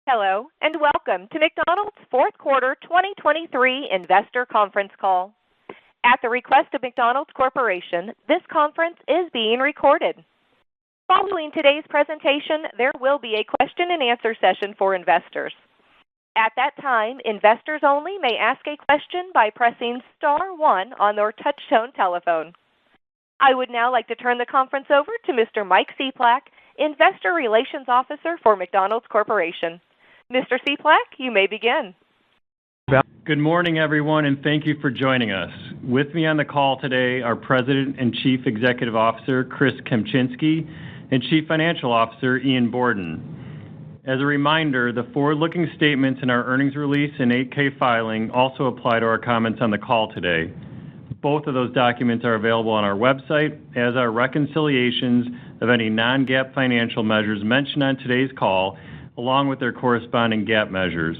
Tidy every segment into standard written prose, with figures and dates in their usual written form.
Hello, and welcome to McDonald's fourth quarter 2023 investor conference call. At the request of McDonald's Corporation, this conference is being recorded. Following today's presentation, there will be a question and answer session for investors. At that time, investors only may ask a question by pressing star one on their touch-tone telephone. I would now like to turn the conference over to Mr. Mike Cieplak, Investor Relations Officer for McDonald's Corporation. Mr. Cieplak, you may begin. Good morning, everyone, and thank you for joining us. With me on the call today are President and Chief Executive Officer Chris Kempczinski and Chief Financial Officer Ian Borden. As a reminder, the forward-looking statements in our earnings release and 8-K filing also apply to our comments on the call today. Both of those documents are available on our website, as are reconciliations of any non-GAAP financial measures mentioned on today's call, along with their corresponding GAAP measures.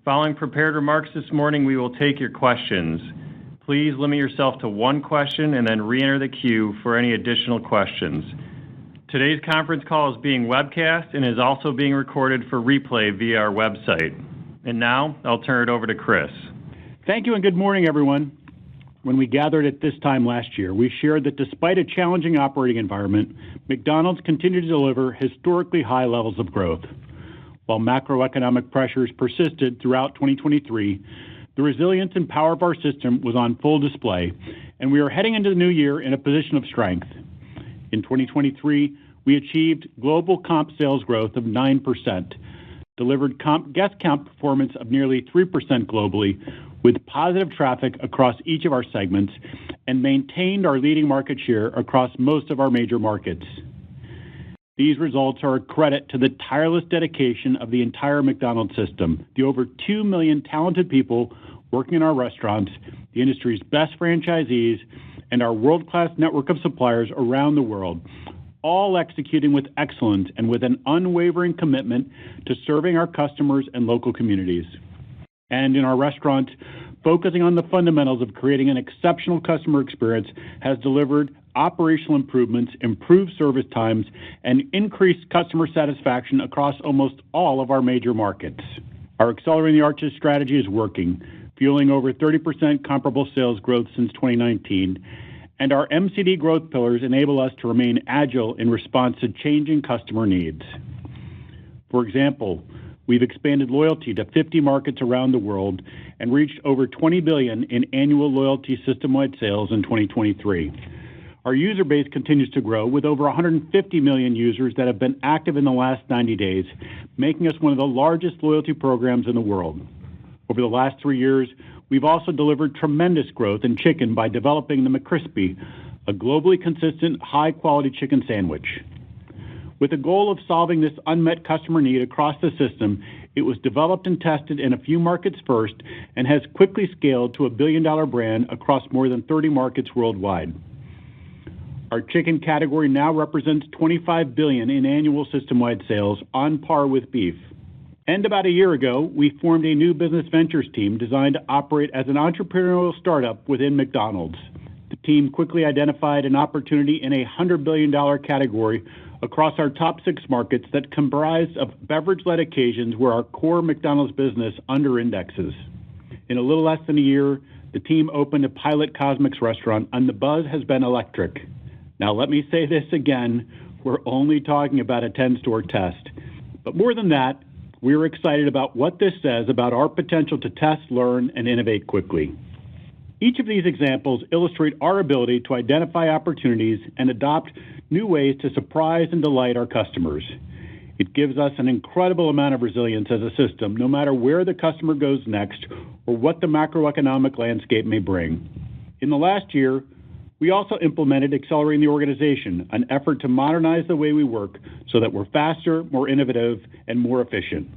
Following prepared remarks this morning, we will take your questions. Please limit yourself to one question and then re-enter the queue for any additional questions. Today's conference call is being webcast and is also being recorded for replay via our website. And now, I'll turn it over to Chris. Thank you and good morning, everyone. When we gathered at this time last year, we shared that despite a challenging operating environment, McDonald's continued to deliver historically high levels of growth. While macroeconomic pressures persisted throughout 2023, the resilience and power of our system was on full display, and we are heading into the new year in a position of strength. In 2023, we achieved global comp sales growth of 9%, delivered comp guest count performance of nearly 3% globally, with positive traffic across each of our segments, and maintained our leading market share across most of our major markets. These results are a credit to the tireless dedication of the entire McDonald's system, the over 2 million talented people working in our restaurants, the industry's best franchisees, and our world-class network of suppliers around the world, all executing with excellence and with an unwavering commitment to serving our customers and local communities. And in our restaurants, focusing on the fundamentals of creating an exceptional customer experience has delivered operational improvements, improved service times, and increased customer satisfaction across almost all of our major markets. Our Accelerating the Arches strategy is working, fueling over 30% comparable sales growth since 2019, and our MCD growth pillars enable us to remain agile in response to changing customer needs. For example, we've expanded loyalty to 50 markets around the world and reached over $20 billion in annual loyalty system-wide sales in 2023. Our user base continues to grow with over 150 million users that have been active in the last 90 days, making us one of the largest loyalty programs in the world. Over the last 3 years, we've also delivered tremendous growth in chicken by developing the McCrispy, a globally consistent, high-quality chicken sandwich. With the goal of solving this unmet customer need across the system, it was developed and tested in a few markets first and has quickly scaled to a billion-dollar brand across more than 30 markets worldwide. Our chicken category now represents $25 billion in annual system-wide sales, on par with beef. And about a year ago, we formed a new business ventures team designed to operate as an entrepreneurial startup within McDonald's. The team quickly identified an opportunity in a $100 billion category across our top 6 markets that comprise of beverage-led occasions where our core McDonald's business under-indexes. In a little less than a year, the team opened a pilot Cosmix restaurant, and the buzz has been electric. Now let me say this again, we're only talking about a 10-store test. But more than that, we're excited about what this says about our potential to test, learn, and innovate quickly. Each of these examples illustrate our ability to identify opportunities and adopt new ways to surprise and delight our customers. It gives us an incredible amount of resilience as a system, no matter where the customer goes next or what the macroeconomic landscape may bring. In the last year, we also implemented Accelerating the Organization, an effort to modernize the way we work so that we're faster, more innovative, and more efficient.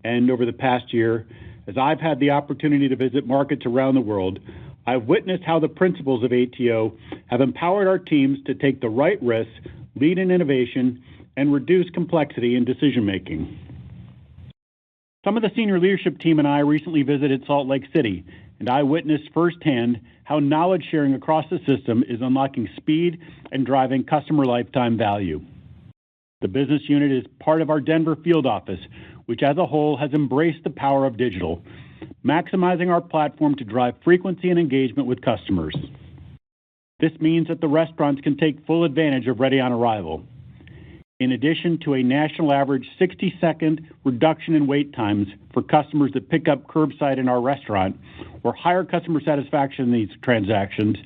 And over the past year, as I've had the opportunity to visit markets around the world, I've witnessed how the principles of ATO have empowered our teams to take the right risks, lead in innovation, and reduce complexity in decision-making. Some of the senior leadership team and I recently visited Salt Lake City, and I witnessed firsthand how knowledge sharing across the system is unlocking speed and driving customer lifetime value. The business unit is part of our Denver field office, which as a whole has embraced the power of digital, maximizing our platform to drive frequency and engagement with customers. This means that the restaurants can take full advantage of Ready on Arrival. In addition to a national average 60-second reduction in wait times for customers that pick up curbside in our restaurant or higher customer satisfaction in these transactions,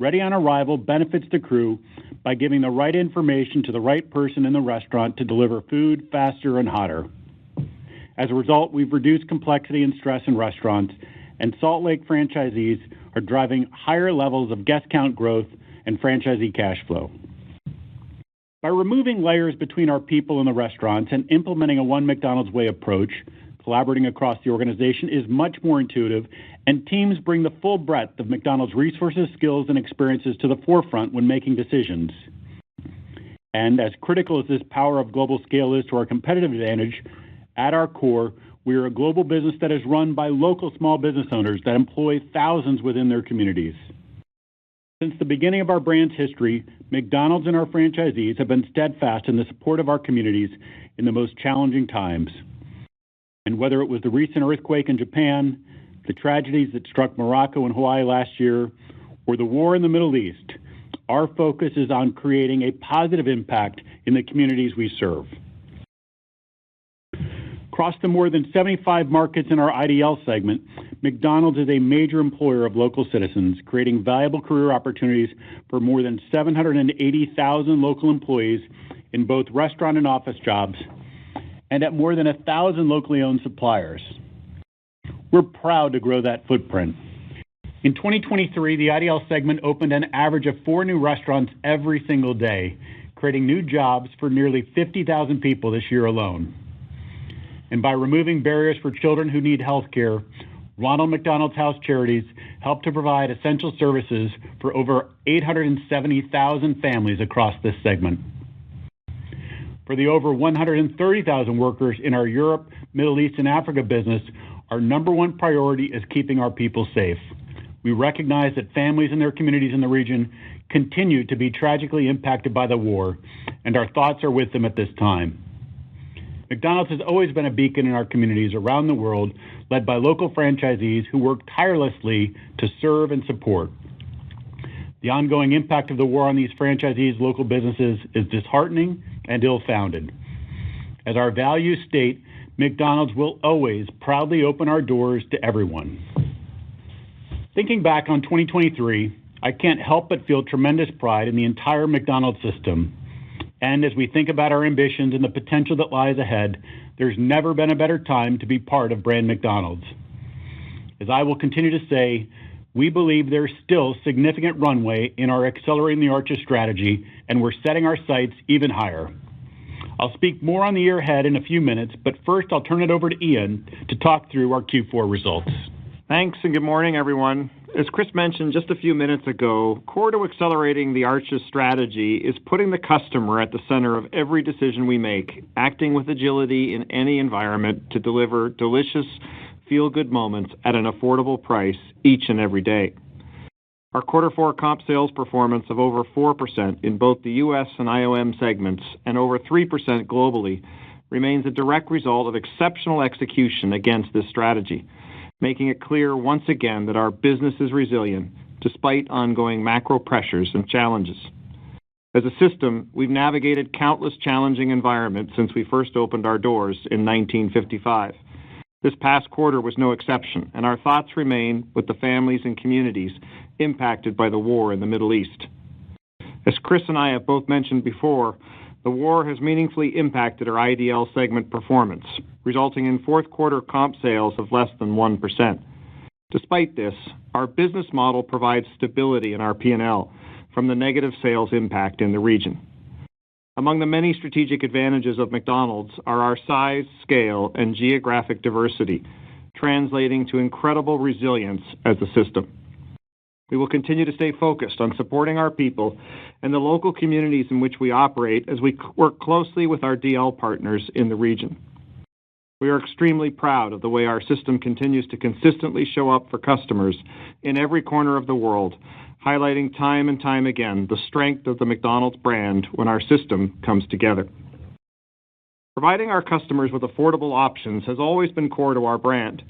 Ready on Arrival benefits the crew by giving the right information to the right person in the restaurant to deliver food faster and hotter. As a result, we've reduced complexity and stress in restaurants, and Salt Lake franchisees are driving higher levels of guest count growth and franchisee cash flow. By removing layers between our people and the restaurants and implementing a One McDonald's Way approach, collaborating across the organization is much more intuitive, and teams bring the full breadth of McDonald's resources, skills, and experiences to the forefront when making decisions. And as critical as this power of global scale is to our competitive advantage, at our core, we are a global business that is run by local small business owners that employ thousands within their communities. Since the beginning of our brand's history, McDonald's and our franchisees have been steadfast in the support of our communities in the most challenging times. And whether it was the recent earthquake in Japan, the tragedies that struck Morocco and Hawaii last year, or the war in the Middle East, our focus is on creating a positive impact in the communities we serve. Across the more than 75 markets in our IDL segment, McDonald's is a major employer of local citizens, creating valuable career opportunities for more than 780,000 local employees in both restaurant and office jobs, and at more than 1,000 locally owned suppliers. We're proud to grow that footprint. In 2023, the IDL segment opened an average of 4 new restaurants every single day, creating new jobs for nearly 50,000 people this year alone. And by removing barriers for children who need health care, Ronald McDonald's House Charities help to provide essential services for over 870,000 families across this segment. For the over 130,000 workers in our Europe, Middle East, and Africa business, our number one priority is keeping our people safe. We recognize that families and their communities in the region continue to be tragically impacted by the war, and our thoughts are with them at this time. McDonald's has always been a beacon in our communities around the world, led by local franchisees who work tirelessly to serve and support. The ongoing impact of the war on these franchisees' local businesses is disheartening and ill-founded. As our values state, McDonald's will always proudly open our doors to everyone. Thinking back on 2023, I can't help but feel tremendous pride in the entire McDonald's system. And as we think about our ambitions and the potential that lies ahead, there's never been a better time to be part of brand McDonald's. As I will continue to say, we believe there's still significant runway in our Accelerating the Arches strategy, and we're setting our sights even higher. I'll speak more on the year ahead in a few minutes, but first I'll turn it over to Ian to talk through our Q4 results. Thanks, and good morning, everyone. As Chris mentioned just a few minutes ago, core to Accelerating the Arches strategy is putting the customer at the center of every decision we make, acting with agility in any environment to deliver delicious, feel-good moments at an affordable price each and every day. Our Q4 comp sales performance of over 4% in both the U.S. and IOM segments and over 3% globally remains a direct result of exceptional execution against this strategy, making it clear once again that our business is resilient despite ongoing macro pressures and challenges. As a system, we've navigated countless challenging environments since we first opened our doors in 1955. This past quarter was no exception, and our thoughts remain with the families and communities impacted by the war in the Middle East. As Chris and I have both mentioned before, the war has meaningfully impacted our IDL segment performance, resulting in Q4 comp sales of less than 1%. Despite this, our business model provides stability in our P&L from the negative sales impact in the region. Among the many strategic advantages of McDonald's are our size, scale, and geographic diversity, translating to incredible resilience as a system. We will continue to stay focused on supporting our people and the local communities in which we operate as we work closely with our DL partners in the region. We are extremely proud of the way our system continues to consistently show up for customers in every corner of the world, highlighting time and time again the strength of the McDonald's brand when our system comes together. Providing our customers with affordable options has always been core to our brand,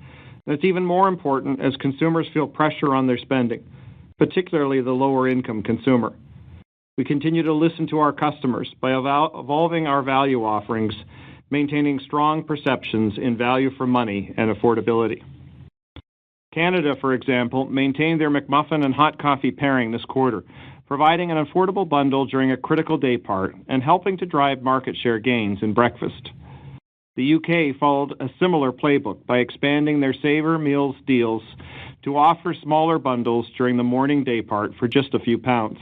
and it's even more important as consumers feel pressure on their spending, particularly the lower-income consumer. We continue to listen to our customers by evolving our value offerings, maintaining strong perceptions in value for money and affordability. Canada, for example, maintained their McMuffin and hot coffee pairing this quarter, providing an affordable bundle during a critical day part and helping to drive market share gains in breakfast. The UK followed a similar playbook by expanding their Savor Meals deals to offer smaller bundles during the morning day part for just a few pounds.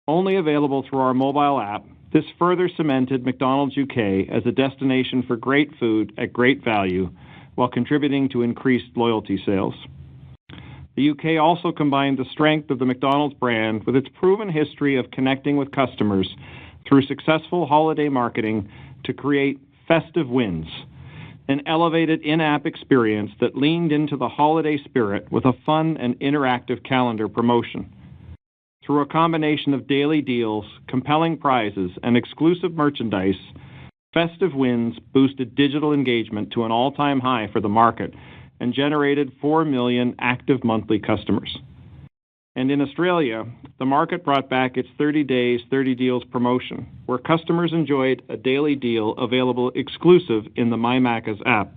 Only available through our mobile app, this further cemented McDonald's UK as a destination for great food at great value while contributing to increased loyalty sales. The UK also combined the strength of the McDonald's brand with its proven history of connecting with customers through successful holiday marketing to create festive wins, an elevated in-app experience that leaned into the holiday spirit with a fun and interactive calendar promotion. Through a combination of daily deals, compelling prizes, and exclusive merchandise, festive wins boosted digital engagement to an all-time high for the market and generated 4 million active monthly customers. And in Australia, the market brought back its 30 days, 30 deals promotion, where customers enjoyed a daily deal available exclusive in the My Macca's app.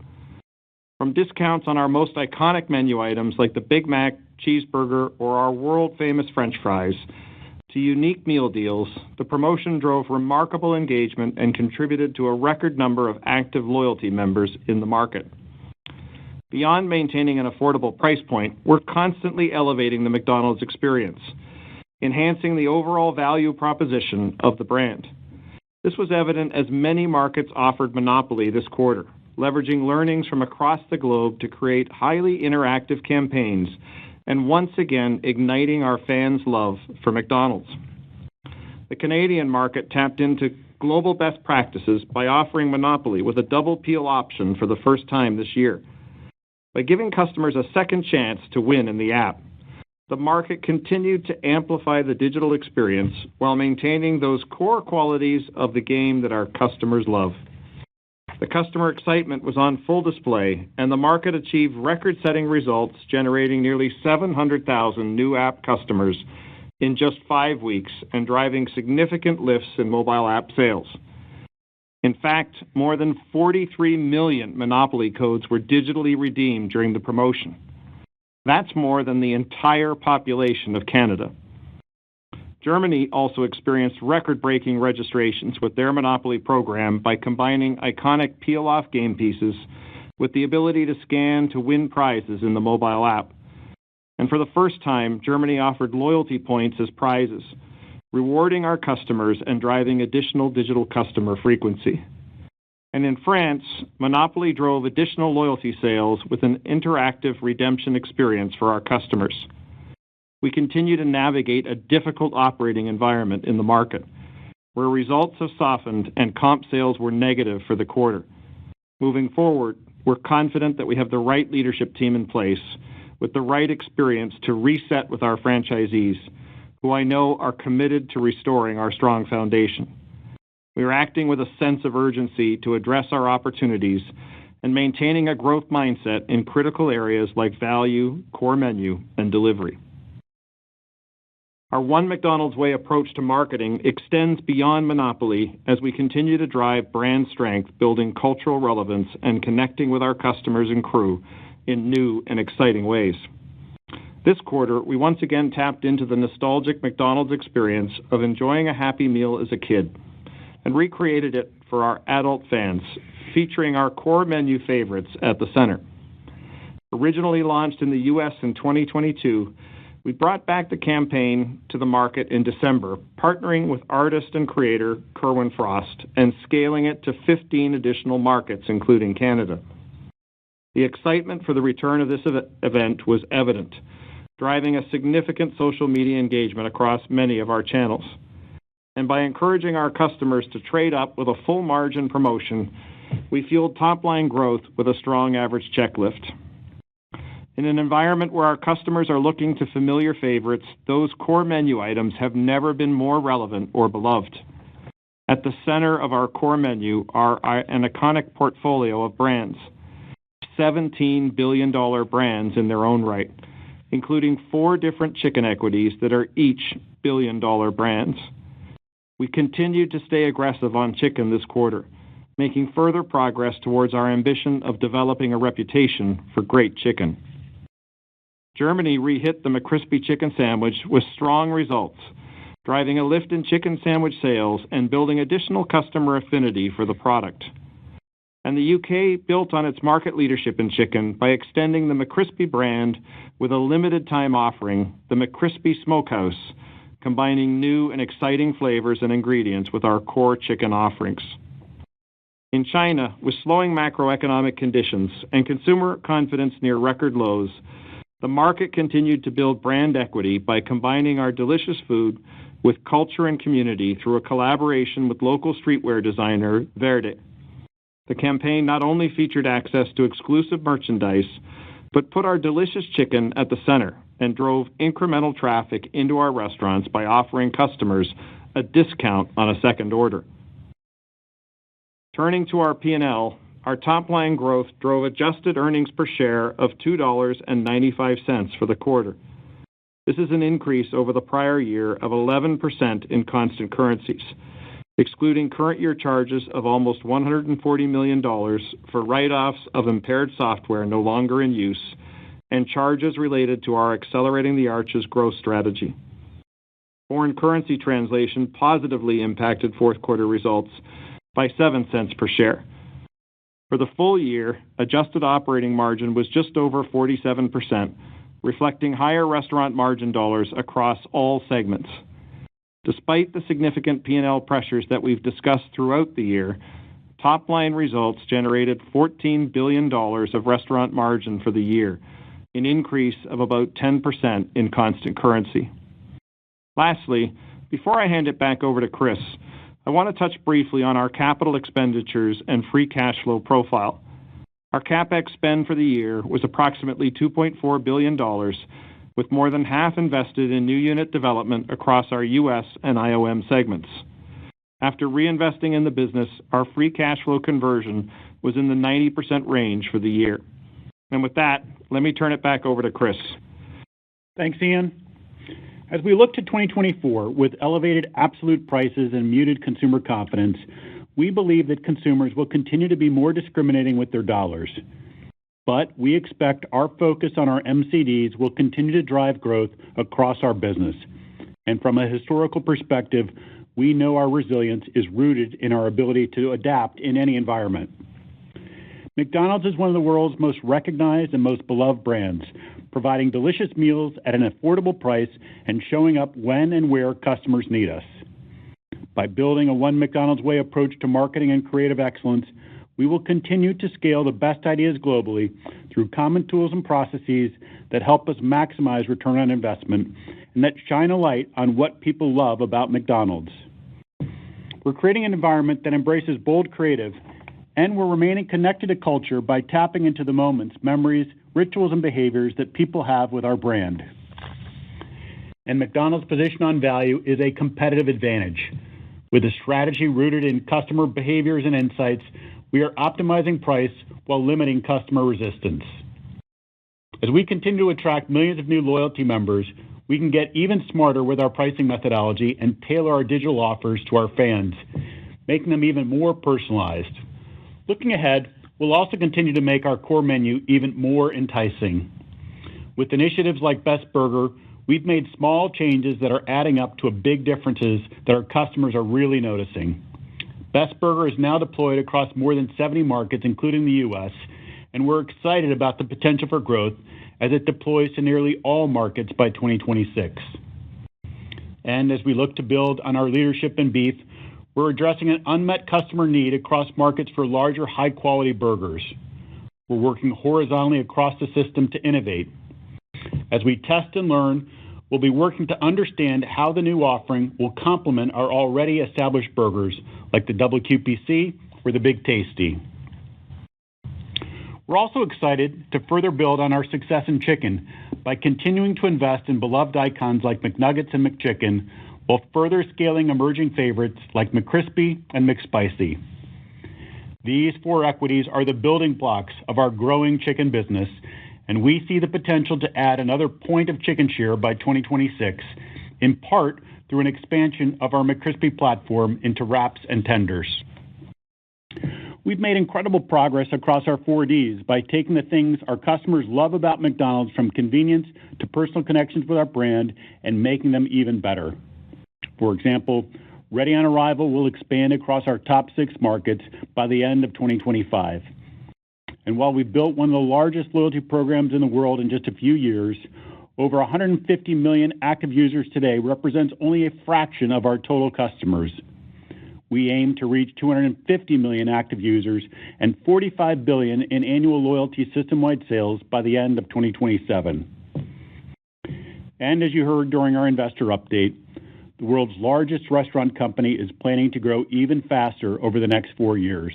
From discounts on our most iconic menu items like the Big Mac, cheeseburger, or our world-famous French fries, to unique meal deals, the promotion drove remarkable engagement and contributed to a record number of active loyalty members in the market. Beyond maintaining an affordable price point, we're constantly elevating the McDonald's experience, enhancing the overall value proposition of the brand. This was evident as many markets offered Monopoly this quarter, leveraging learnings from across the globe to create highly interactive campaigns and once again igniting our fans' love for McDonald's. The Canadian market tapped into global best practices by offering Monopoly with a double peel option for the first time this year. By giving customers a second chance to win in the app, the market continued to amplify the digital experience while maintaining those core qualities of the game that our customers love. The customer excitement was on full display, and the market achieved record-setting results, generating nearly 700,000 new app customers in just 5 weeks and driving significant lifts in mobile app sales. In fact, more than 43 million Monopoly codes were digitally redeemed during the promotion. That's more than the entire population of Canada. Germany also experienced record-breaking registrations with their Monopoly program by combining iconic peel-off game pieces with the ability to scan to win prizes in the mobile app. And for the first time, Germany offered loyalty points as prizes, rewarding our customers and driving additional digital customer frequency. And in France, Monopoly drove additional loyalty sales with an interactive redemption experience for our customers. We continue to navigate a difficult operating environment in the market, where results have softened and comp sales were negative for the quarter. Moving forward, we're confident that we have the right leadership team in place with the right experience to reset with our franchisees, who I know are committed to restoring our strong foundation. We are acting with a sense of urgency to address our opportunities and maintaining a growth mindset in critical areas like value, core menu, and delivery. Our One McDonald's Way approach to marketing extends beyond Monopoly as we continue to drive brand strength, building cultural relevance, and connecting with our customers and crew in new and exciting ways. This quarter, we once again tapped into the nostalgic McDonald's experience of enjoying a Happy Meal as a kid and recreated it for our adult fans, featuring our core menu favorites at the center. Originally launched in the U.S. in 2022, we brought back the campaign to the market in December, partnering with artist and creator Kerwin Frost and scaling it to 15 additional markets, including Canada. The excitement for the return of this event was evident, driving a significant social media engagement across many of our channels. And by encouraging our customers to trade up with a full margin promotion, we fueled top-line growth with a strong average check lift. In an environment where our customers are looking to familiar favorites, those core menu items have never been more relevant or beloved. At the center of our core menu are an iconic portfolio of brands, $17 billion brands in their own right, including 4 different chicken equities that are each billion-dollar brands. We continued to stay aggressive on chicken this quarter, making further progress towards our ambition of developing a reputation for great chicken. Germany re-hit the McCrispy chicken sandwich with strong results, driving a lift in chicken sandwich sales and building additional customer affinity for the product. And the UK built on its market leadership in chicken by extending the McCrispy brand with a limited-time offering, the McCrispy Smokehouse, combining new and exciting flavors and ingredients with our core chicken offerings. In China, with slowing macroeconomic conditions and consumer confidence near record lows, the market continued to build brand equity by combining our delicious food with culture and community through a collaboration with local streetwear designer Verde. The campaign not only featured access to exclusive merchandise, but put our delicious chicken at the center and drove incremental traffic into our restaurants by offering customers a discount on a second order. Turning to our P&L, our top-line growth drove adjusted earnings per share of $2.95 for the quarter. This is an increase over the prior year of 11% in constant currencies, excluding current year charges of almost $140 million for write-offs of impaired software no longer in use and charges related to our Accelerating the Arches growth strategy. Foreign currency translation positively impacted fourth quarter results by 7 cents per share. For the full year, adjusted operating margin was just over 47%, reflecting higher restaurant margin dollars across all segments. Despite the significant P&L pressures that we've discussed throughout the year, top-line results generated $14 billion of restaurant margin for the year, an increase of about 10% in constant currency. Lastly, before I hand it back over to Chris, I want to touch briefly on our capital expenditures and free cash flow profile. Our CapEx spend for the year was approximately $2.4 billion, with more than half invested in new unit development across our U.S. and IOM segments. After reinvesting in the business, our free cash flow conversion was in the 90% range for the year. And with that, let me turn it back over to Chris. Thanks, Ian. As we look to 2024 with elevated absolute prices and muted consumer confidence, we believe that consumers will continue to be more discriminating with their dollars. But we expect our focus on our MCDs will continue to drive growth across our business. And from a historical perspective, we know our resilience is rooted in our ability to adapt in any environment. McDonald's is one of the world's most recognized and most beloved brands, providing delicious meals at an affordable price and showing up when and where customers need us. By building a One McDonald's Way approach to marketing and creative excellence, we will continue to scale the best ideas globally through common tools and processes that help us maximize return on investment and that shine a light on what people love about McDonald's. We're creating an environment that embraces bold creative, and we're remaining connected to culture by tapping into the moments, memories, rituals, and behaviors that people have with our brand. And McDonald's position on value is a competitive advantage. With a strategy rooted in customer behaviors and insights, we are optimizing price while limiting customer resistance. As we continue to attract millions of new loyalty members, we can get even smarter with our pricing methodology and tailor our digital offers to our fans, making them even more personalized. Looking ahead, we'll also continue to make our core menu even more enticing. With initiatives like Best Burger, we've made small changes that are adding up to big differences that our customers are really noticing. Best Burger is now deployed across more than 70 markets, including the U.S., and we're excited about the potential for growth as it deploys to nearly all markets by 2026. And as we look to build on our leadership in beef, we're addressing an unmet customer need across markets for larger, high-quality burgers. We're working horizontally across the system to innovate. As we test and learn, we'll be working to understand how the new offering will complement our already established burgers, like the Double QPC or the Big Tasty. We're also excited to further build on our success in chicken by continuing to invest in beloved icons like McNuggets and McChicken, while further scaling emerging favorites like McCrispy and McSpicy. These 4 equities are the building blocks of our growing chicken business, and we see the potential to add another point of chicken share by 2026, in part through an expansion of our McCrispy platform into wraps and tenders. We've made incredible progress across our 4Ds by taking the things our customers love about McDonald's, from convenience to personal connections with our brand, and making them even better. For example, Ready on Arrival will expand across our top 6 markets by the end of 2025. And while we've built one of the largest loyalty programs in the world in just a few years, over 150 million active users today represents only a fraction of our total customers. We aim to reach 250 million active users and $45 billion in annual loyalty system-wide sales by the end of 2027. And as you heard during our investor update, the world's largest restaurant company is planning to grow even faster over the next 4 years.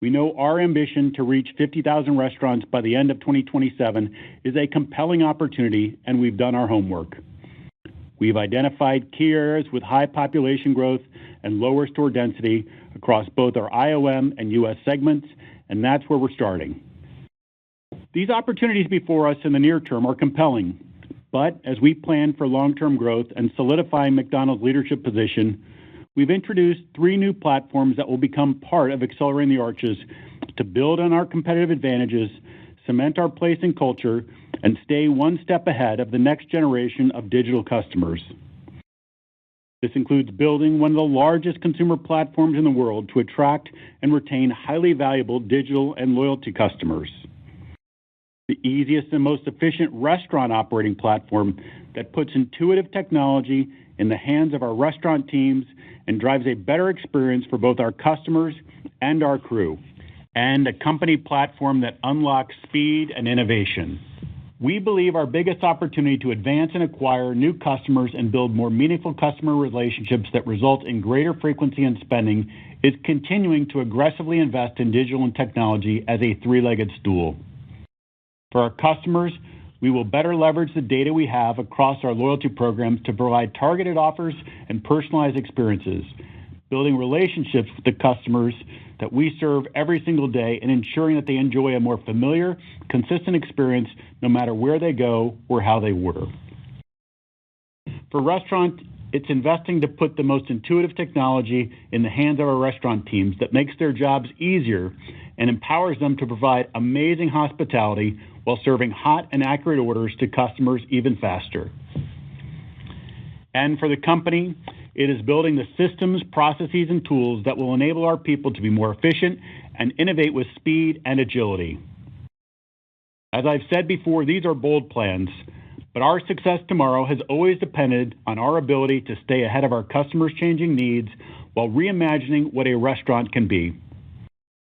We know our ambition to reach 50,000 restaurants by the end of 2027 is a compelling opportunity, and we've done our homework. We've identified key areas with high population growth and lower store density across both our IOM and U.S. segments, and that's where we're starting. These opportunities before us in the near term are compelling, but as we plan for long-term growth and solidifying McDonald's leadership position, we've introduced 3 new platforms that will become part of Accelerating the Arches to build on our competitive advantages, cement our place in culture, and stay one step ahead of the next generation of digital customers. This includes building one of the largest consumer platforms in the world to attract and retain highly valuable digital and loyalty customers. The easiest and most efficient restaurant operating platform that puts intuitive technology in the hands of our restaurant teams and drives a better experience for both our customers and our crew. And a company platform that unlocks speed and innovation. We believe our biggest opportunity to advance and acquire new customers and build more meaningful customer relationships that result in greater frequency and spending is continuing to aggressively invest in digital and technology as a 3-legged stool. For our customers, we will better leverage the data we have across our loyalty programs to provide targeted offers and personalized experiences, building relationships with the customers that we serve every single day and ensuring that they enjoy a more familiar, consistent experience no matter where they go or how they order. For restaurants, it's investing to put the most intuitive technology in the hands of our restaurant teams that makes their jobs easier and empowers them to provide amazing hospitality while serving hot and accurate orders to customers even faster. And for the company, it is building the systems, processes, and tools that will enable our people to be more efficient and innovate with speed and agility. As I've said before, these are bold plans, but our success tomorrow has always depended on our ability to stay ahead of our customers' changing needs while reimagining what a restaurant can be.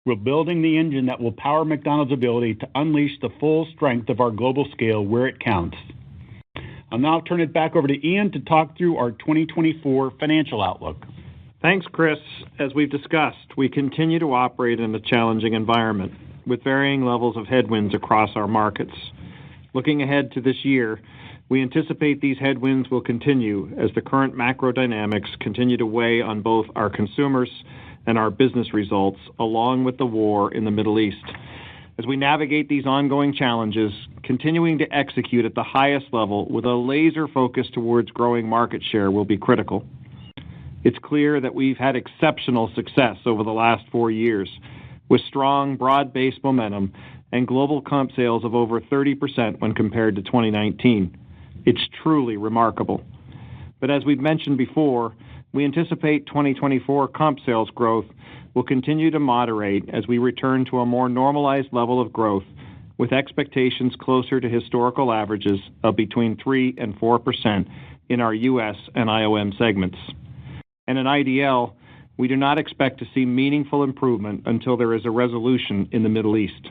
We're building the engine that will power McDonald's ability to unleash the full strength of our global scale where it counts. I'll now turn it back over to Ian to talk through our 2024 financial outlook. Thanks, Chris. As we've discussed, we continue to operate in a challenging environment with varying levels of headwinds across our markets. Looking ahead to this year, we anticipate these headwinds will continue as the current macro dynamics continue to weigh on both our consumers and our business results, along with the war in the Middle East. As we navigate these ongoing challenges, continuing to execute at the highest level with a laser focus towards growing market share will be critical. It's clear that we've had exceptional success over the last 4 years, with strong, broad-based momentum and global comp sales of over 30% when compared to 2019. It's truly remarkable. But as we've mentioned before, we anticipate 2024 comp sales growth will continue to moderate as we return to a more normalized level of growth, with expectations closer to historical averages of between 3% and 4% in our U.S. and IOM segments. And in IDL, we do not expect to see meaningful improvement until there is a resolution in the Middle East.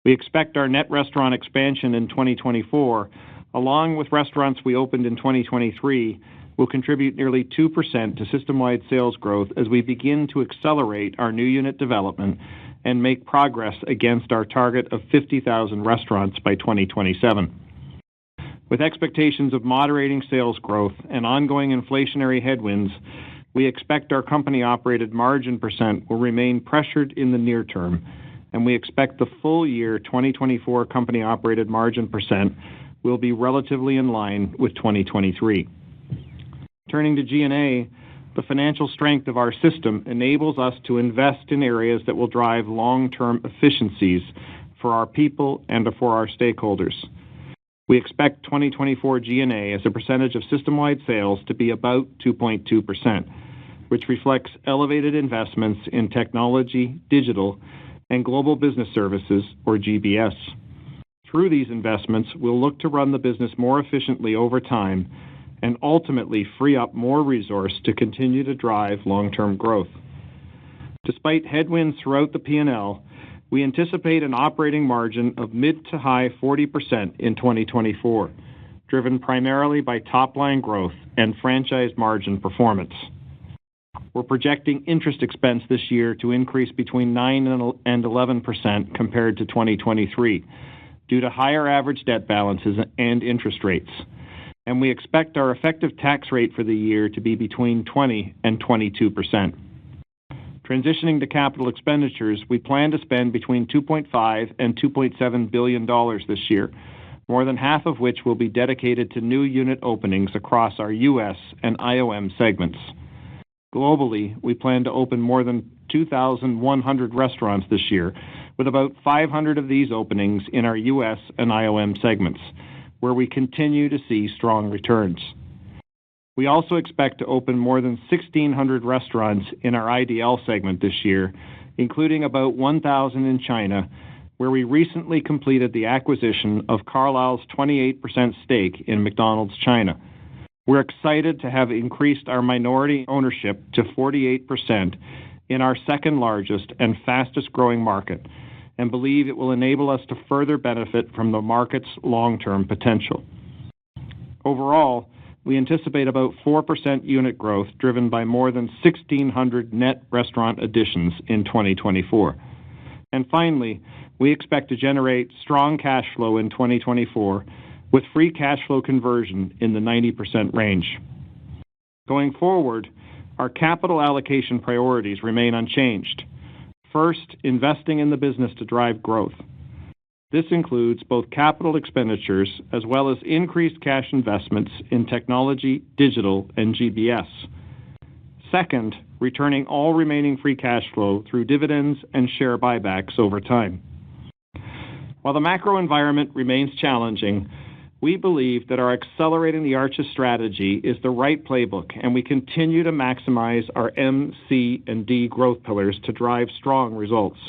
We expect our net restaurant expansion in 2024, along with restaurants we opened in 2023, will contribute nearly 2% to system-wide sales growth as we begin to accelerate our new unit development and make progress against our target of 50,000 restaurants by 2027. With expectations of moderating sales growth and ongoing inflationary headwinds, we expect our company-operated margin percent will remain pressured in the near term, and we expect the full year 2024 company-operated margin percent will be relatively in line with 2023. Turning to G&A, the financial strength of our system enables us to invest in areas that will drive long-term efficiencies for our people and for our stakeholders. We expect 2024 G&A as a percentage of system-wide sales to be about 2.2%, which reflects elevated investments in technology, digital, and global business services, or GBS. Through these investments, we'll look to run the business more efficiently over time and ultimately free up more resource to continue to drive long-term growth. Despite headwinds throughout the P&L, we anticipate an operating margin of mid to high 40% in 2024, driven primarily by top-line growth and franchise margin performance. We're projecting interest expense this year to increase between 9 and 11% compared to 2023 due to higher average debt balances and interest rates, and we expect our effective tax rate for the year to be between 20 and 22%. Transitioning to capital expenditures, we plan to spend between $2.5 and $2.7 billion this year, more than half of which will be dedicated to new unit openings across our U.S. and IOM segments. Globally, we plan to open more than 2,100 restaurants this year, with about 500 of these openings in our U.S. and IOM segments, where we continue to see strong returns. We also expect to open more than 1,600 restaurants in our IDL segment this year, including about 1,000 in China, where we recently completed the acquisition of Carlyle's 28% stake in McDonald's China. We're excited to have increased our minority ownership to 48% in our second largest and fastest growing market, and believe it will enable us to further benefit from the market's long-term potential. Overall, we anticipate about 4% unit growth driven by more than 1,600 net restaurant additions in 2024. And finally, we expect to generate strong cash flow in 2024 with free cash flow conversion in the 90% range. Going forward, our capital allocation priorities remain unchanged. First, investing in the business to drive growth. This includes both capital expenditures as well as increased cash investments in technology, digital, and GBS. Second, returning all remaining free cash flow through dividends and share buybacks over time. While the macro environment remains challenging, we believe that our Accelerating the Arches strategy is the right playbook, and we continue to maximize our M, C, and D growth pillars to drive strong results.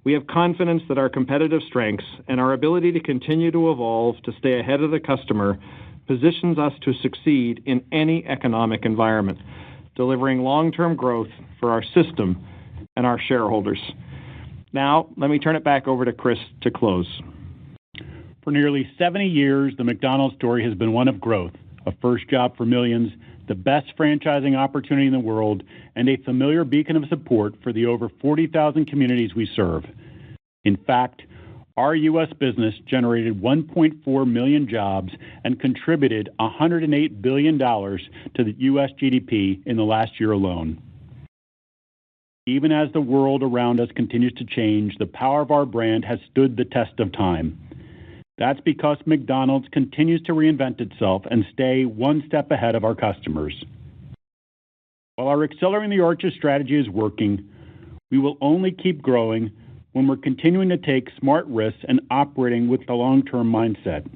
We have confidence that our competitive strengths and our ability to continue to evolve to stay ahead of the customer positions us to succeed in any economic environment, delivering long-term growth for our system and our shareholders. Now, let me turn it back over to Chris to close. For nearly 70 years, the McDonald's story has been one of growth, a first job for millions, the best franchising opportunity in the world, and a familiar beacon of support for the over 40,000 communities we serve. In fact, our U.S. business generated 1.4 million jobs and contributed $108 billion to the U.S. GDP in the last year alone. Even as the world around us continues to change, the power of our brand has stood the test of time. That's because McDonald's continues to reinvent itself and stay one step ahead of our customers. While our Accelerating the Arches strategy is working, we will only keep growing when we're continuing to take smart risks and operating with the long-term mindset.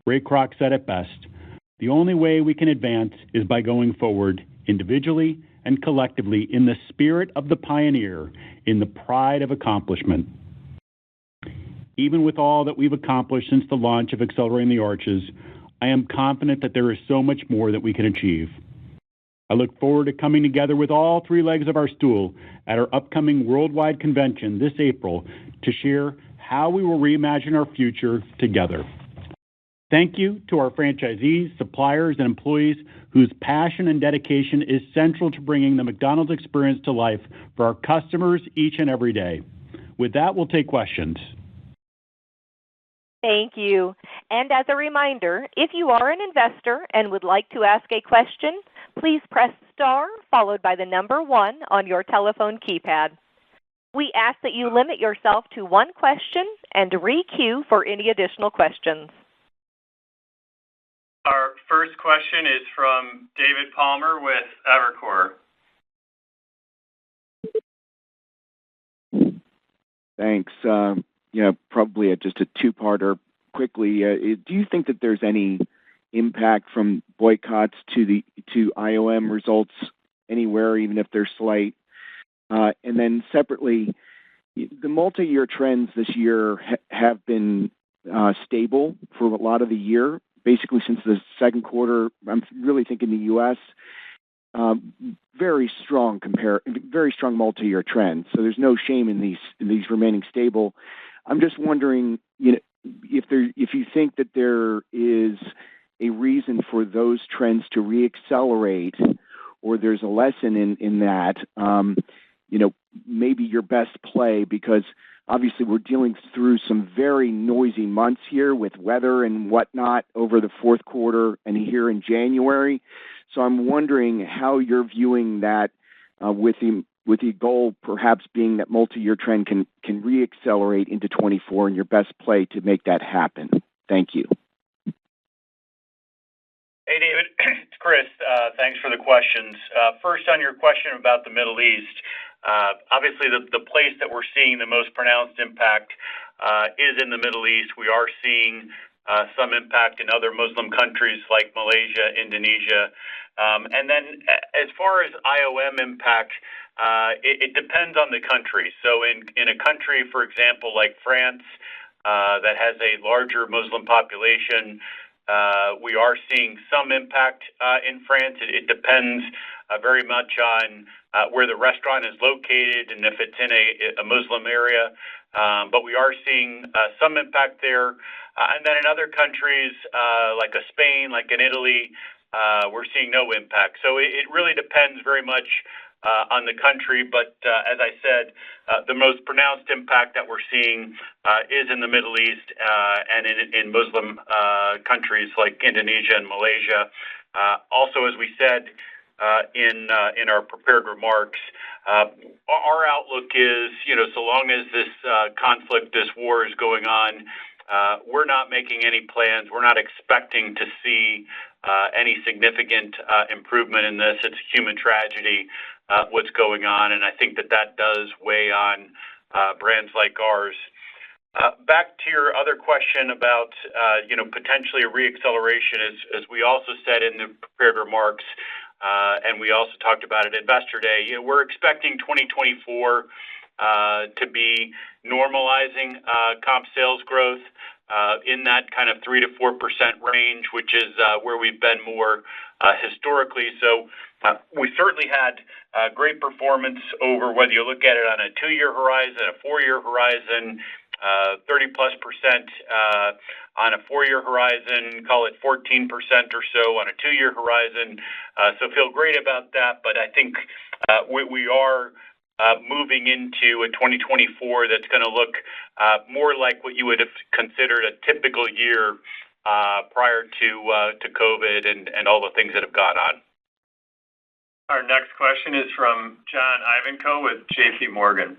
Ray Kroc said it best, "The only way we can advance is by going forward individually and collectively in the spirit of the pioneer, in the pride of accomplishment." Even with all that we've accomplished since the launch of Accelerating the Arches, I am confident that there is so much more that we can achieve. I look forward to coming together with all three legs of our stool at our upcoming worldwide convention this April to share how we will reimagine our future together. Thank you to our franchisees, suppliers, and employees whose passion and dedication is central to bringing the McDonald's experience to life for our customers each and every day. With that, we'll take questions. Thank you. And as a reminder, if you are an investor and would like to ask a question, please press star followed by the number 1 on your telephone keypad. We ask that you limit yourself to one question and re-queue for any additional questions. Our first question is from David Palmer with Evercore. Thanks. Probably just a two-parter quickly. Do you think that there's any impact from boycotts to IOM results anywhere, even if they're slight? And then separately, the multi-year trends this year have been stable for a lot of the year, basically since the second quarter. I'm really thinking the U.S. Very strong multi-year trends. So there's no shame in these remaining stable. I'm just wondering, if you think that there is a reason for those trends to reaccelerate, or there's a lesson in that. Maybe your best play, because obviously we're dealing through some very noisy months here with weather and whatnot over the fourth quarter and here in January. So I'm wondering how you're viewing that, with the goal perhaps being that multi-year trend can reaccelerate into 24, and your best play to make that happen. Thank you. Hey, David. It's Chris. Thanks for the questions. First, on your question about the Middle East, obviously the place that we're seeing the most pronounced impact is in the Middle East. We are seeing some impact in other Muslim countries like Malaysia, Indonesia. And then as far as IOM impact, it depends on the country. So in a country, for example, like France, that has a larger Muslim population, we are seeing some impact in France. It depends very much on where the restaurant is located and if it's in a Muslim area. But we are seeing some impact there. And then in other countries, like Spain, like in Italy, we're seeing no impact. So it really depends very much on the country. But as I said, the most pronounced impact that we're seeing is in the Middle East and in Muslim countries like Indonesia and Malaysia. Also, as we said in our prepared remarks, our outlook is, so long as this conflict, this war is going on, we're not making any plans. We're not expecting to see any significant improvement in this. It's a human tragedy, what's going on, and I think that does weigh on brands like ours. Back to your other question about, potentially a reacceleration, as we also said in the prepared remarks, and we also talked about it at Investor Day, we're expecting 2024 to be normalizing comp sales growth in that kind of 3 to 4% range, which is where we've been more historically. So we certainly had great performance over whether you look at it on a 2-year horizon, a 4-year horizon, 30+% on a 4-year horizon, call it 14% or so on a 2-year horizon. So feel great about that. But I think we are moving into a 2024 that's going to look more like what you would have considered a typical year prior to COVID and all the things that have gone on. Our next question is from John Ivankoe with J.P. Morgan.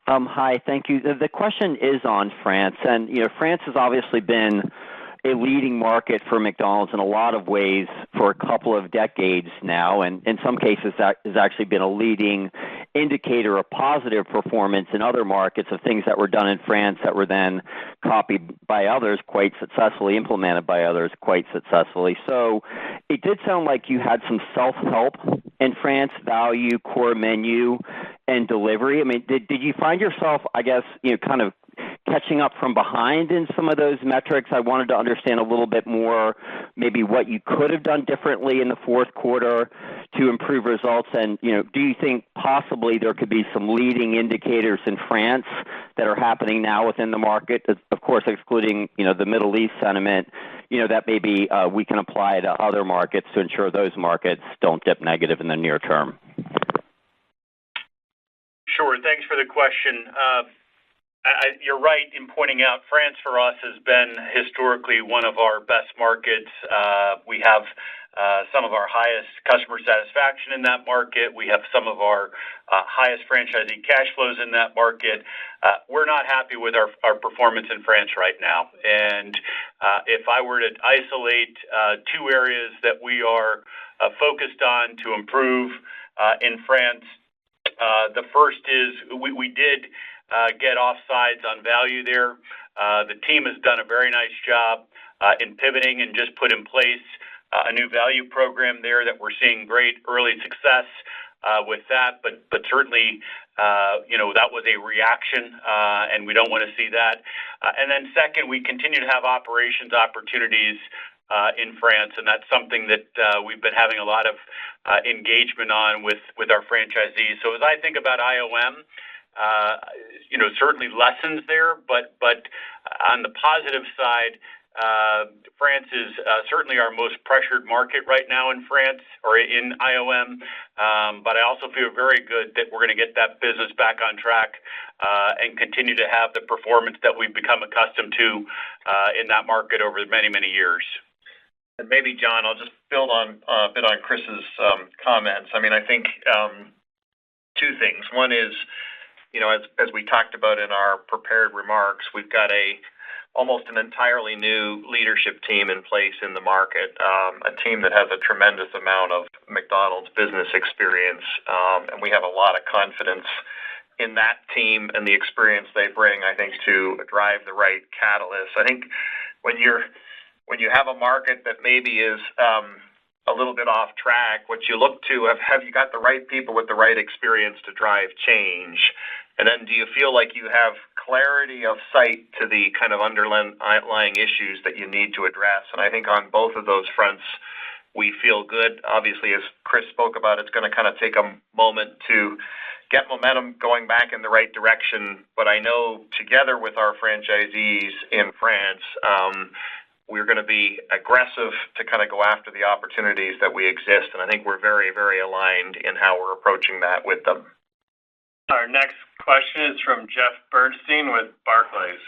Hi, thank you. The question is on France, and France has obviously been a leading market for McDonald's in a lot of ways for a couple of decades now, and in some cases that has actually been a leading indicator of positive performance in other markets of things that were done in France that were then copied by others quite successfully, implemented by others quite successfully. So it did sound like you had some self-help in France, value, core menu, and delivery. I mean, did you find yourself, I guess, kind of catching up from behind in some of those metrics? I wanted to understand a little bit more maybe what you could have done differently in the fourth quarter to improve results. And, do you think possibly there could be some leading indicators in France that are happening now within the market, of course, excluding, the Middle East sentiment, that maybe we can apply to other markets to ensure those markets don't dip negative in the near term? Sure. Thanks for the question. You're right in pointing out France for us has been historically one of our best markets. We have some of our highest customer satisfaction in that market. We have some of our highest franchisee cash flows in that market. We're not happy with our performance in France right now. And if I were to isolate two areas that we are focused on to improve in France, the first is we did get offsides on value there. The team has done a very nice job in pivoting and just put in place a new value program there that we're seeing great early success with that. But certainly, that was a reaction, and we don't want to see that. And then second, we continue to have operations opportunities in France, and that's something that we've been having a lot of engagement on with our franchisees. So as I think about IOM, certainly lessons there, but on the positive side, France is certainly our most pressured market right now in France or in IOM, but I also feel very good that we're going to get that business back on track and continue to have the performance that we've become accustomed to in that market over many, many years. And maybe, John, I'll just build on a bit on Chris's comments. I mean, I think two things. One is, as we talked about in our prepared remarks, we've got almost an entirely new leadership team in place in the market, a team that has a tremendous amount of McDonald's business experience, and we have a lot of confidence in that team and the experience they bring, I think, to drive the right catalyst. I think when you have a market that maybe is a little bit off track, what you look to, have you got the right people with the right experience to drive change? And then do you feel like you have clarity of sight to the kind of underlying issues that you need to address? And I think on both of those fronts, we feel good. Obviously, as Chris spoke about, it's going to kind of take a moment to get momentum going back in the right direction. But I know together with our franchisees in France, we're going to be aggressive to kind of go after the opportunities that we exist. And I think we're very, very aligned in how we're approaching that with them. Our next question is from Jeff Bernstein with Barclays.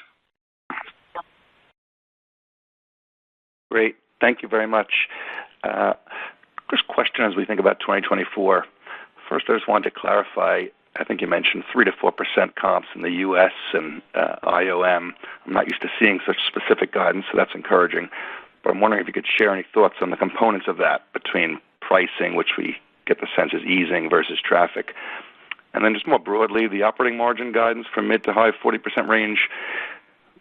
Great. Thank you very much. First question as we think about 2024. First, I just wanted to clarify, I think you mentioned 3 to 4% comps in the U.S. and IOM. I'm not used to seeing such specific guidance, so that's encouraging. But I'm wondering if you could share any thoughts on the components of that between pricing, which we get the sense is easing, versus traffic. And then just more broadly, the operating margin guidance from mid to high 40% range,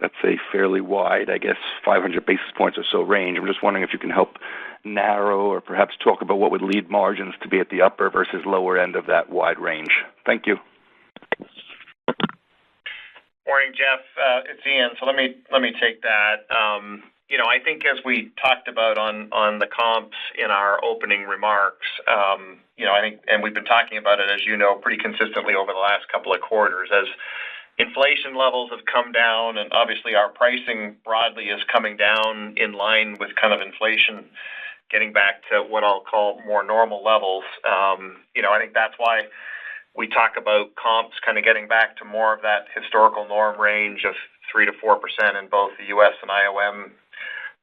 that's a fairly wide, I guess, 500 basis points or so range. I'm just wondering if you can help narrow or perhaps talk about what would lead margins to be at the upper versus lower end of that wide range. Thank you. Morning, Jeff. It's Ian. So let me take that. I think as we talked about on the comps in our opening remarks, I think, and we've been talking about it, as you know, pretty consistently over the last couple of quarters, as inflation levels have come down, and obviously our pricing broadly is coming down in line with kind of inflation getting back to what I'll call more normal levels. I think that's why we talk about comps kind of getting back to more of that historical norm range of 3 to 4% in both the U.S. and IOM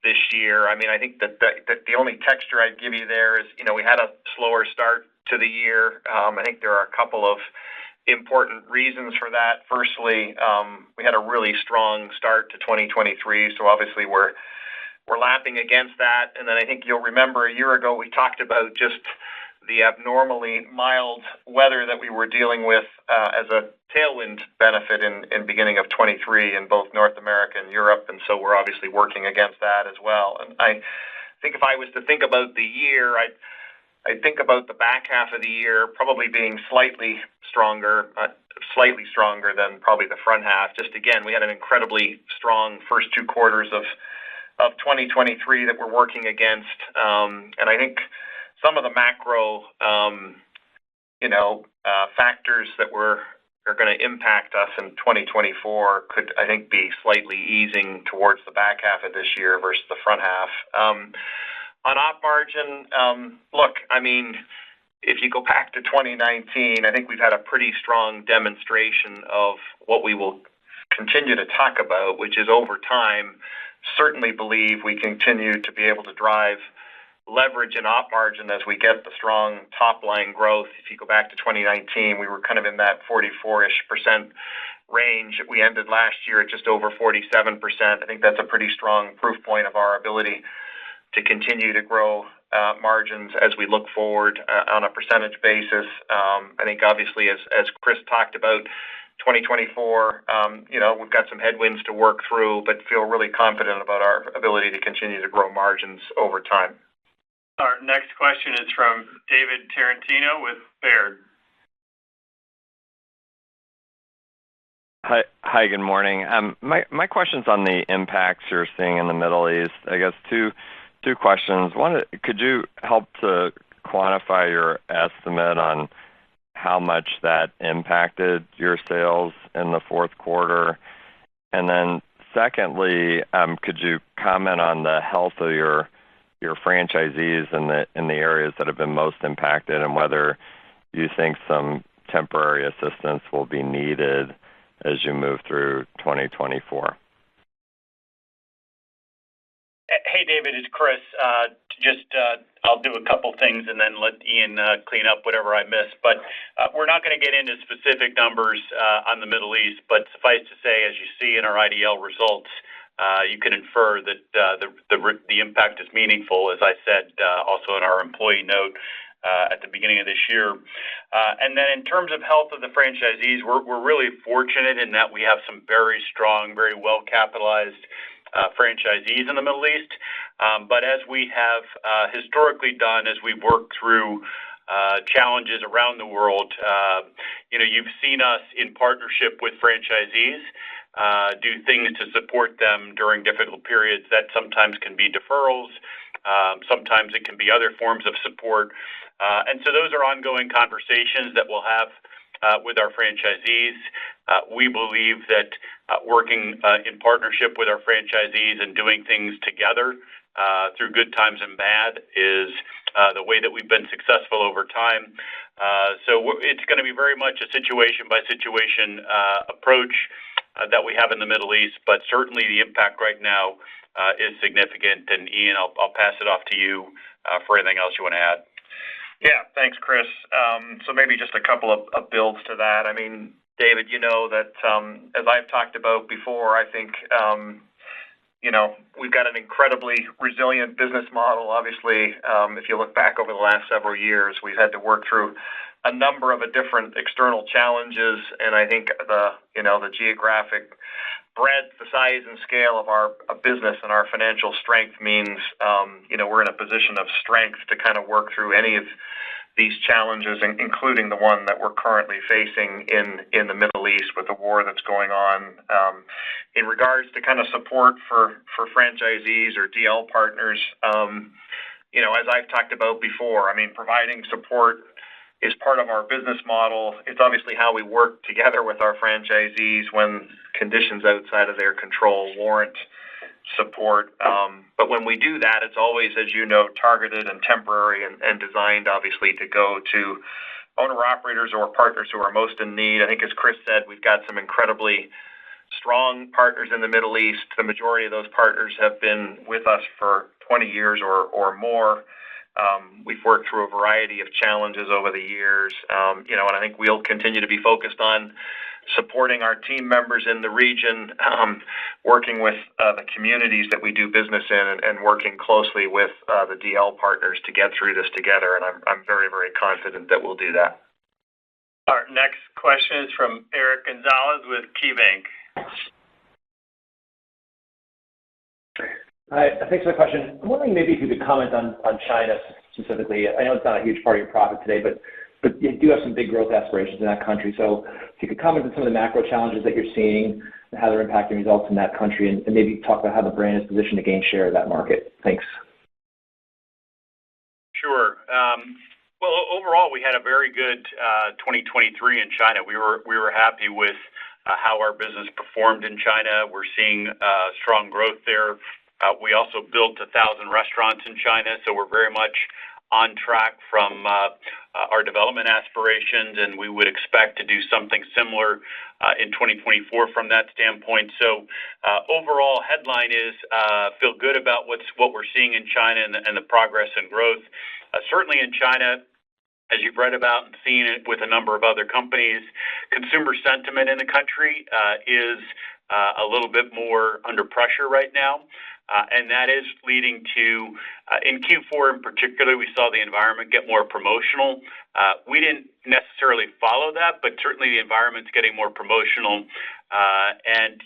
this year. I mean, I think that the only texture I'd give you there is, we had a slower start to the year. I think there are a couple of important reasons for that. Firstly, we had a really strong start to 2023, so obviously we're lapping against that. And then I think you'll remember a year ago we talked about just the abnormally mild weather that we were dealing with as a tailwind benefit in beginning of 23 in both North America and Europe, and so we're obviously working against that as well. And I think if I was to think about the year, I'd think about the back half of the year probably being slightly stronger than probably the front half. Just again, we had an incredibly strong first two quarters of 2023 that we're working against, and I think some of the macro, factors that are going to impact us in 2024 could, I think, be slightly easing towards the back half of this year versus the front half. On op margin, look, I mean, if you go back to 2019, I think we've had a pretty strong demonstration of what we will continue to talk about, which is over time, certainly believe we continue to be able to drive leverage and op margin as we get the strong top-line growth. If you go back to 2019, we were kind of in that 44-ish% range. We ended last year at just over 47%. I think that's a pretty strong proof point of our ability to continue to grow margins as we look forward on a percentage basis. I think obviously as Chris talked about, 2024, we've got some headwinds to work through, but feel really confident about our ability to continue to grow margins over time. Our next question is from David Tarantino with Baird. Hi, good morning. My question's on the impacts you're seeing in the Middle East. I guess two questions. One, could you help to quantify your estimate on how much that impacted your sales in the fourth quarter? And then secondly, could you comment on the health of your franchisees in the areas that have been most impacted and whether you think some temporary assistance will be needed as you move through 2024? Hey, David, it's Chris. I'll do a couple things and then let Ian clean up whatever I miss. But we're not going to get into specific numbers on the Middle East, but suffice to say, as you see in our IDL results, you can infer that the impact is meaningful, as I said also in our employee note at the beginning of this year. And then in terms of health of the franchisees, we're really fortunate in that we have some very strong, very well-capitalized franchisees in the Middle East. But as we have historically done, as we've worked through challenges around the world, you've seen us in partnership with franchisees do things to support them during difficult periods. That sometimes can be deferrals. Sometimes it can be other forms of support. And so those are ongoing conversations that we'll have with our franchisees. We believe that working in partnership with our franchisees and doing things together through good times and bad is the way that we've been successful over time. So it's going to be very much a situation-by-situation approach that we have in the Middle East, but certainly the impact right now is significant. And Ian, I'll pass it off to you for anything else you want to add. Yeah, thanks, Chris. So maybe just a couple of builds to that. I mean, David, you know that as I've talked about before, I think, we've got an incredibly resilient business model. Obviously, if you look back over the last several years, we've had to work through a number of different external challenges, and I think the geographic breadth, the size and scale of our business and our financial strength means, we're in a position of strength to kind of work through any of these challenges, including the one that we're currently facing in the Middle East with the war that's going on. In regards to kind of support for franchisees or DL partners, as I've talked about before, I mean, providing support is part of our business model. It's obviously how we work together with our franchisees when conditions outside of their control warrant support. But when we do that, it's always, as you know, targeted and temporary and designed, obviously, to go to owner-operators or partners who are most in need. I think, as Chris said, we've got some incredibly strong partners in the Middle East. The majority of those partners have been with us for 20 years or more. We've worked through a variety of challenges over the years, and I think we'll continue to be focused on supporting our team members in the region, working with the communities that we do business in, and working closely with the DL partners to get through this together. And I'm very, very confident that we'll do that. Our next question is from Eric Gonzalez with KeyBank. Hi, thanks for the question. I'm wondering maybe if you could comment on China specifically. I know it's not a huge part of your profit today, but you do have some big growth aspirations in that country. So if you could comment on some of the macro challenges that you're seeing and how they're impacting results in that country, and maybe talk about how the brand is positioned to gain share of that market. Thanks. Sure. Well, overall, we had a very good 2023 in China. We were happy with how our business performed in China. We're seeing strong growth there. We also built 1,000 restaurants in China, so we're very much on track from our development aspirations, and we would expect to do something similar in 2024 from that standpoint. So overall headline is feel good about what we're seeing in China and the progress and growth. Certainly in China, as you've read about and seen it with a number of other companies, consumer sentiment in the country is a little bit more under pressure right now. And that is leading to, in Q4 in particular, we saw the environment get more promotional. We didn't necessarily follow that, but certainly the environment's getting more promotional. And,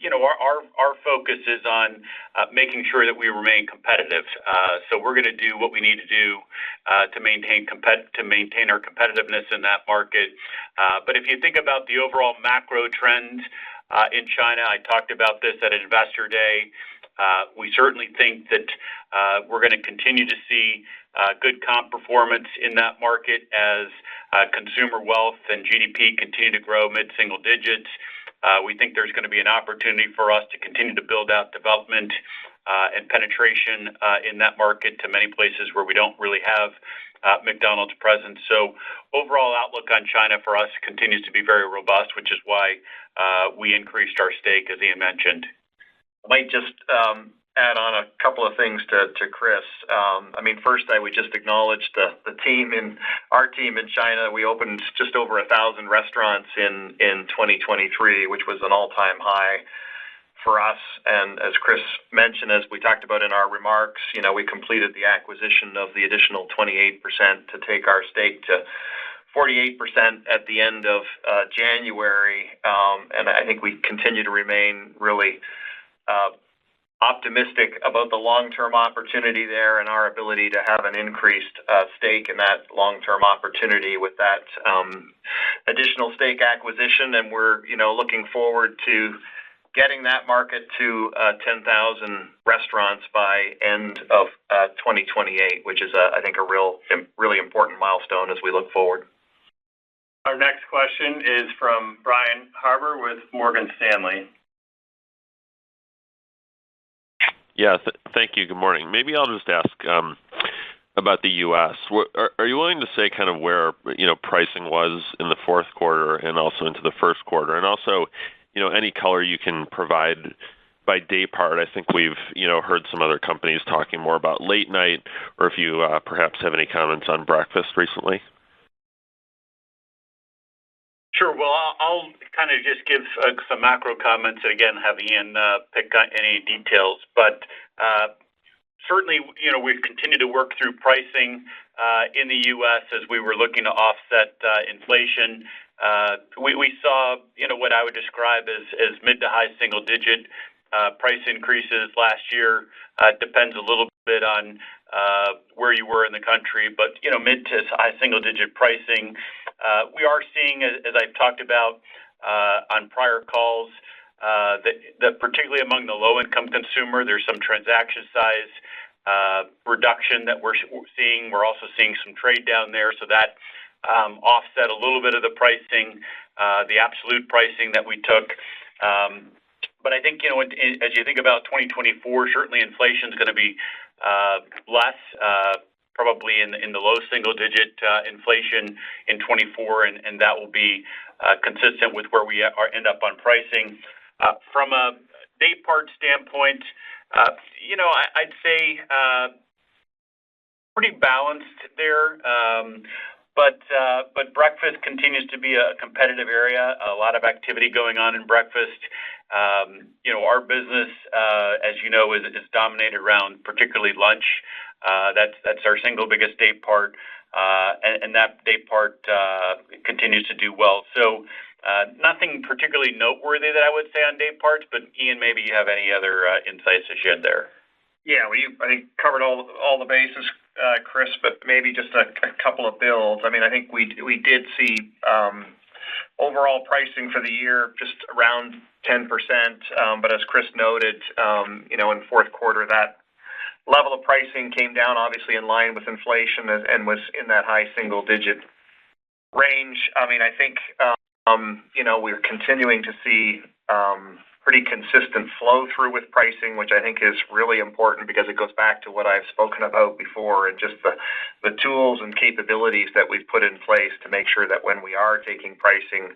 our focus is on making sure that we remain competitive. So we're going to do what we need to do to maintain our competitiveness in that market. But if you think about the overall macro trends in China, I talked about this at Investor Day. We certainly think that we're going to continue to see good comp performance in that market as consumer wealth and GDP continue to grow mid-single digits. We think there's going to be an opportunity for us to continue to build out development and penetration in that market to many places where we don't really have McDonald's presence. So overall outlook on China for us continues to be very robust, which is why we increased our stake, as Ian mentioned. I might just add on a couple of things to Chris. First, I would just acknowledge our team in China. We opened just over 1,000 restaurants in 2023, which was an all-time high for us. And as Chris mentioned, as we talked about in our remarks, we completed the acquisition of the additional 28% to take our stake to 48% at the end of January. And I think we continue to remain really optimistic about the long-term opportunity there and our ability to have an increased stake in that long-term opportunity with that additional stake acquisition. And we're, looking forward to getting that market to 10,000 restaurants by end of 2028, which is, I think, a really important milestone as we look forward. Our next question is from Brian Harbour with Morgan Stanley. Yeah, thank you. Good morning. Maybe I'll just ask about the U.S. Are you willing to say kind of where pricing was in the fourth quarter and also into the first quarter, and also any color you can provide by day part? I think we've heard some other companies talking more about late night, or if you perhaps have any comments on breakfast recently. Sure. Well, I'll kind of just give some macro comments and again have Ian pick on any details. But certainly, we've continued to work through pricing in the U.S. as we were looking to offset inflation. We saw, what I would describe as mid to high single-digit price increases last year. It depends a little bit on where you were in the country, but mid to high single-digit pricing. We are seeing, as I've talked about on prior calls, that particularly among the low-income consumer, there's some transaction size reduction that we're seeing. We're also seeing some trade down there, so that offset a little bit of the pricing, the absolute pricing that we took. But I think, as you think about 2024, certainly inflation is going to be less, probably in the low single-digit inflation in 24, and that will be consistent with where we end up on pricing. From a day part standpoint, I'd say pretty balanced there. But breakfast continues to be a competitive area. A lot of activity going on in breakfast. Our business, as you know, is dominated around particularly lunch. That's our single biggest day part, and that day part continues to do well. So nothing particularly noteworthy that I would say on day parts, but Ian, maybe you have any other insights to shed there. Yeah, I think covered all the bases, Chris, but maybe just a couple of builds. I think we did see overall pricing for the year just around 10%, but as Chris noted, in fourth quarter, that level of pricing came down obviously in line with inflation and was in that high single-digit range. I think, we're continuing to see pretty consistent flow through with pricing, which I think is really important because it goes back to what I've spoken about before and just the tools and capabilities that we've put in place to make sure that when we are taking pricing,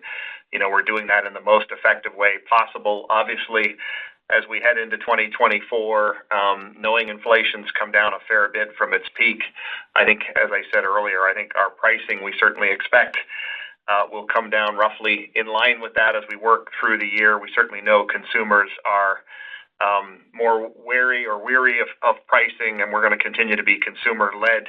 we're doing that in the most effective way possible. Obviously, as we head into 2024, knowing inflation's come down a fair bit from its peak, I think, as I said earlier, I think our pricing we certainly expect will come down roughly in line with that as we work through the year. We certainly know consumers are more wary of pricing, and we're going to continue to be consumer-led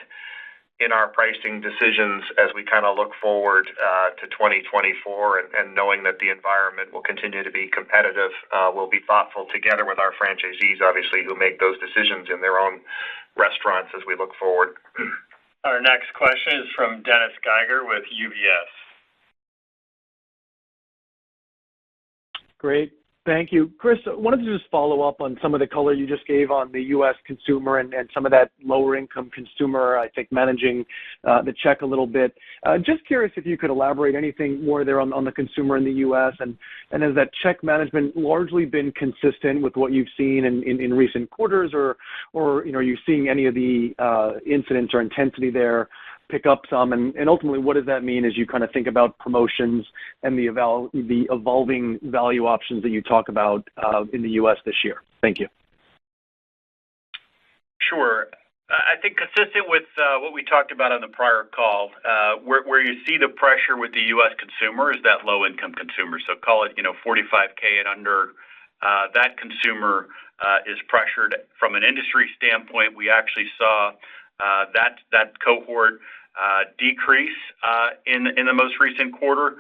in our pricing decisions as we kind of look forward to 2024 and knowing that the environment will continue to be competitive. We'll be thoughtful together with our franchisees, obviously, who make those decisions in their own restaurants as we look forward. Our next question is from Dennis Geiger with UBS. Great. Thank you. Chris, I wanted to just follow up on some of the color you just gave on the U.S. consumer and some of that lower income consumer, I think, managing the check a little bit. Just curious if you could elaborate anything more there on the consumer in the U.S. and has that check management largely been consistent with what you've seen in recent quarters or are you seeing any of the incidents or intensity there pick up some, and ultimately what does that mean as you kind of think about promotions and the evolving value options that you talk about in the U.S. this year? Thank you. Sure. I think consistent with what we talked about on the prior call, where you see the pressure with the U.S. consumer is that low-income consumer. So call it, $45K and under. That consumer is pressured from an industry standpoint. We actually saw that cohort decrease in the most recent quarter.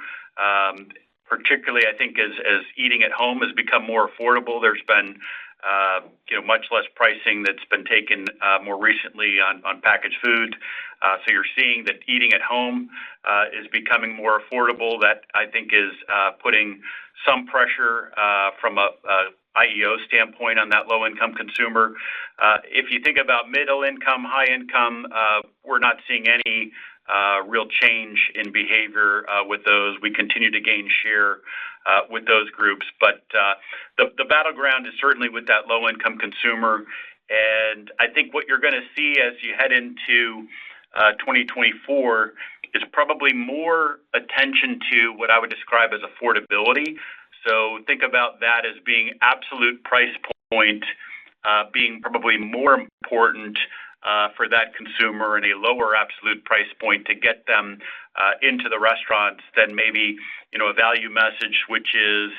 Particularly, I think as eating at home has become more affordable, there's been much less pricing that's been taken more recently on packaged food. So you're seeing that eating at home is becoming more affordable. That I think is putting some pressure from a IEO standpoint on that low-income consumer. If you think about middle income, high income, we're not seeing any real change in behavior with those. We continue to gain share with those groups, but the battleground is certainly with that low-income consumer. And I think what you're going to see as you head into 2024 is probably more attention to what I would describe as affordability. So think about that as being absolute price point being probably more important for that consumer and a lower absolute price point to get them into the restaurants than maybe, a value message, which is,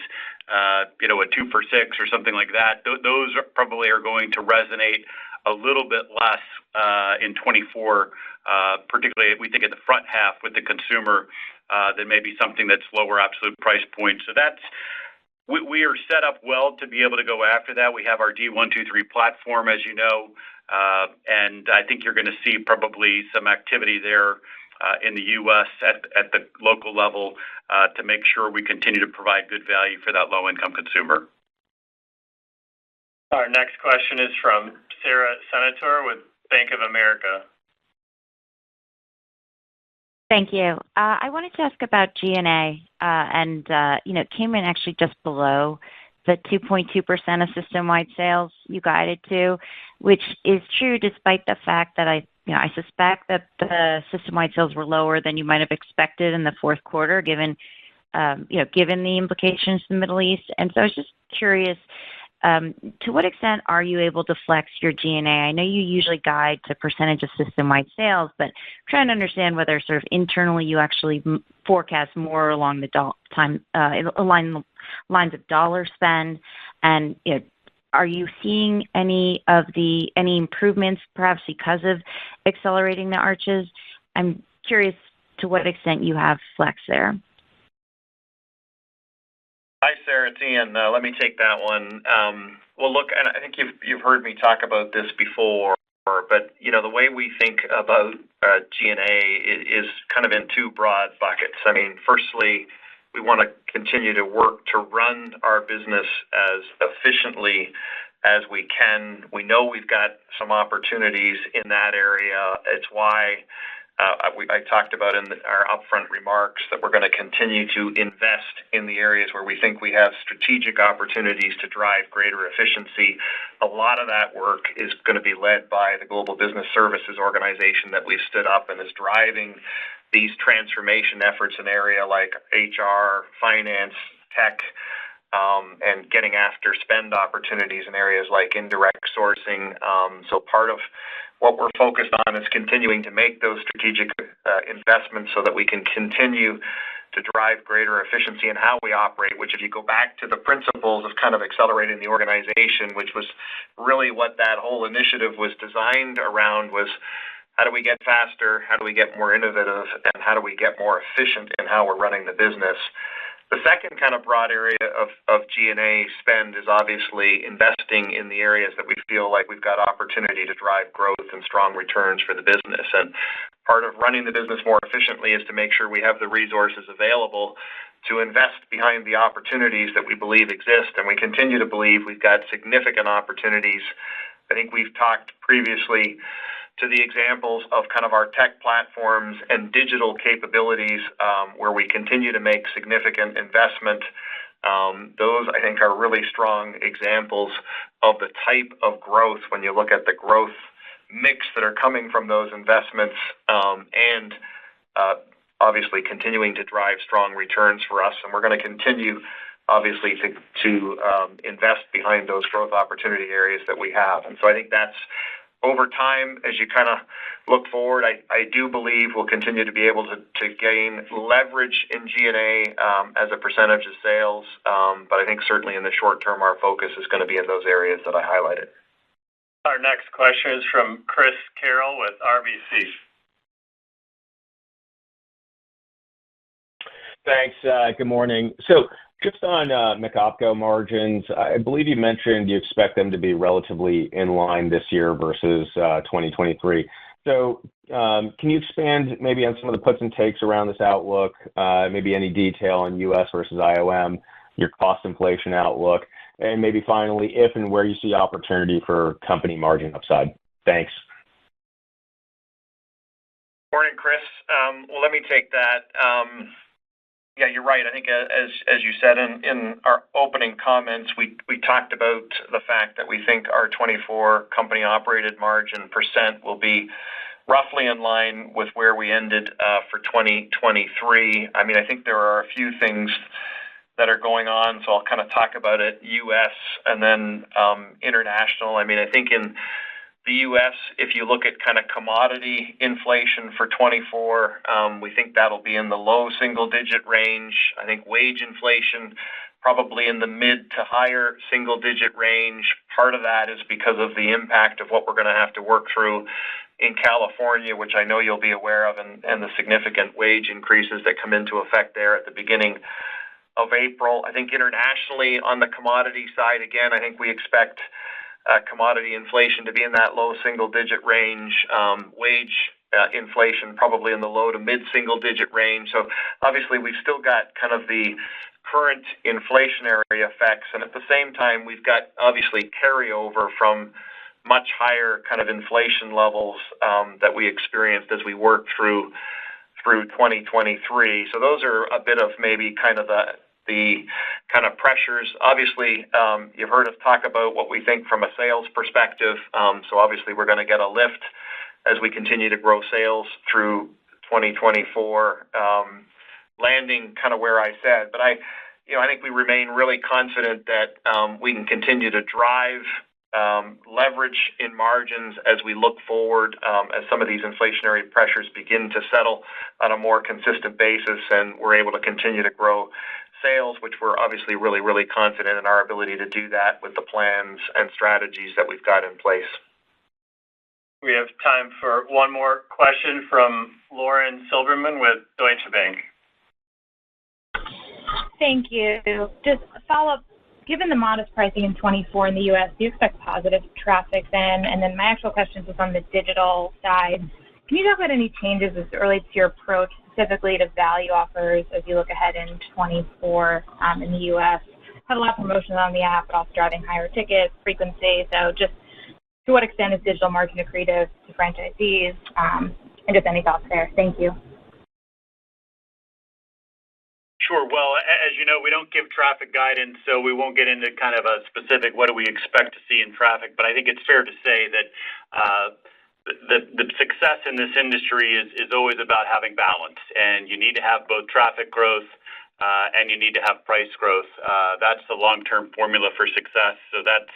a 2 for $6 or something like that. Those probably are going to resonate a little bit less in 24, particularly we think at the front half with the consumer than maybe something that's lower absolute price point. So we are set up well to be able to go after that. We have our D123 platform, as you know, and I think you're going to see probably some activity there in the U.S. at the local level to make sure we continue to provide good value for that low-income consumer. Our next question is from Sara Senatore with Bank of America. Thank you. I wanted to ask about G&A, and it came in actually just below the 2.2% of system-wide sales you guided to, which is true despite the fact that I suspect that the system-wide sales were lower than you might have expected in the fourth quarter, given the implications in the Middle East. And so I was just curious, to what extent are you able to flex your G&A? I know you usually guide to percentage of system-wide sales, but I'm trying to understand whether sort of internally you actually forecast more along the lines of dollar spend, and are you seeing any improvements perhaps because of accelerating the arches? I'm curious to what extent you have flex there. Hi, Sarah, it's Ian. Let me take that one. Well, look, and I think you've heard me talk about this before, but the way we think about G&A is kind of in two broad buckets. I mean, firstly, we want to continue to work to run our business as efficiently as we can. We know we've got some opportunities in that area. It's why I talked about in our upfront remarks that we're going to continue to invest in the areas where we think we have strategic opportunities to drive greater efficiency. A lot of that work is going to be led by the Global Business Services organization that we've stood up and is driving these transformation efforts in area like HR, finance, tech, and getting after spend opportunities in areas like indirect sourcing. So part of what we're focused on is continuing to make those strategic investments so that we can continue to drive greater efficiency in how we operate, which if you go back to the principles of kind of accelerating the organization, which was really what that whole initiative was designed around, was how do we get faster, how do we get more innovative, and how do we get more efficient in how we're running the business. The second kind of broad area of G&A spend is obviously investing in the areas that we feel like we've got opportunity to drive growth and strong returns for the business. And part of running the business more efficiently is to make sure we have the resources available to invest behind the opportunities that we believe exist. And we continue to believe we've got significant opportunities. I think we've talked previously to the examples of kind of our tech platforms and digital capabilities where we continue to make significant investment. Those, I think, are really strong examples of the type of growth when you look at the growth mix that are coming from those investments and obviously continuing to drive strong returns for us. And we're going to continue, obviously, to invest behind those growth opportunity areas that we have. And so I think that's over time, as you kind of look forward, I do believe we'll continue to be able to gain leverage in G&A as a percentage of sales. But I think certainly in the short term, our focus is going to be in those areas that I highlighted. Our next question is from Chris Carroll with RBC. Thanks. Good morning. So just on McOpCo margins, I believe you mentioned you expect them to be relatively in line this year versus 2023. So can you expand maybe on some of the puts and takes around this outlook, maybe any detail on U.S. versus IOM, your cost inflation outlook, and maybe finally if and where you see opportunity for company margin upside? Thanks. Morning, Chris. Well, let me take that. Yeah, you're right. I think as you said in our opening comments, we talked about the fact that we think our 24 company-operated margin percent will be roughly in line with where we ended for 2023. I mean, I think there are a few things that are going on, so I'll kind of talk about it, U.S. and then international. I mean, I think in the U.S., if you look at kind of commodity inflation for 24, we think that'll be in the low single-digit range. I think wage inflation probably in the mid to higher single-digit range. Part of that is because of the impact of what we're going to have to work through in California, which I know you'll be aware of, and the significant wage increases that come into effect there at the beginning of April. I think internationally on the commodity side, again, I think we expect commodity inflation to be in that low single-digit range, wage inflation probably in the low to mid-single-digit range. So obviously we've still got kind of the current inflationary effects, and at the same time we've got obviously carryover from much higher kind of inflation levels that we experienced as we worked through 2023. So those are a bit of maybe kind of the kind of pressures. Obviously, you've heard us talk about what we think from a sales perspective. So obviously we're going to get a lift as we continue to grow sales through 2024, landing kind of where I said. But I think we remain really confident that we can continue to drive leverage in margins as we look forward, as some of these inflationary pressures begin to settle on a more consistent basis, and we're able to continue to grow sales, which we're obviously really, really confident in our ability to do that with the plans and strategies that we've got in place. We have time for one more question from Lauren Silberman with Deutsche Bank. Thank you. Just a follow-up. Given the modest pricing in 24 in the U.S., do you expect positive traffic then? And then my actual question is on the digital side. Can you talk about any changes as it relates to your approach specifically to value offers as you look ahead in 24 in the U.S.? Had a lot of promotions on the app, but also driving higher tickets, frequency. So just to what extent is digital margin accretive to franchisees? and just any thoughts there. Thank you. Sure. Well, as you know, we don't give traffic guidance, so we won't get into kind of a specific what do we expect to see in traffic. But I think it's fair to say that the success in this industry is always about having balance, and you need to have both traffic growth and you need to have price growth. That's the long-term formula for success. So that's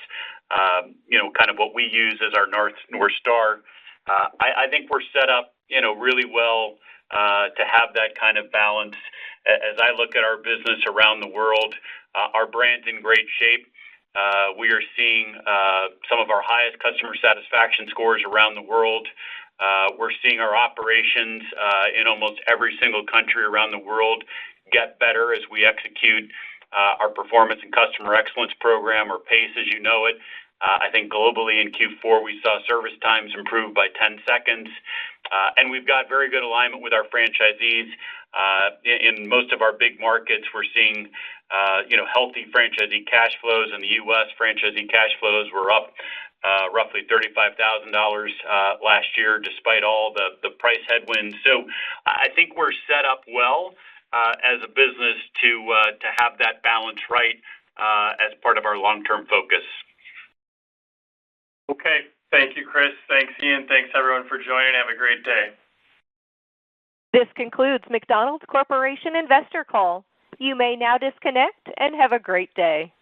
kind of what we use as our North Star. I think we're set up really well to have that kind of balance. As I look at our business around the world, our brand's in great shape. We are seeing some of our highest customer satisfaction scores around the world. We're seeing our operations in almost every single country around the world get better as we execute our Performance and Customer Excellence program, or PACE as you know it. I think globally in Q4 we saw service times improve by 10 seconds. And we've got very good alignment with our franchisees. In most of our big markets, we're seeing healthy franchisee cash flows. In the U.S., franchisee cash flows were up roughly $35,000 last year, despite all the price headwinds. So I think we're set up well as a business to have that balance right as part of our long-term focus. Okay. Thank you, Chris. Thanks, Ian. Thanks, everyone, for joining. Have a great day. This concludes McDonald's Corporation Investor Call. You may now disconnect and have a great day.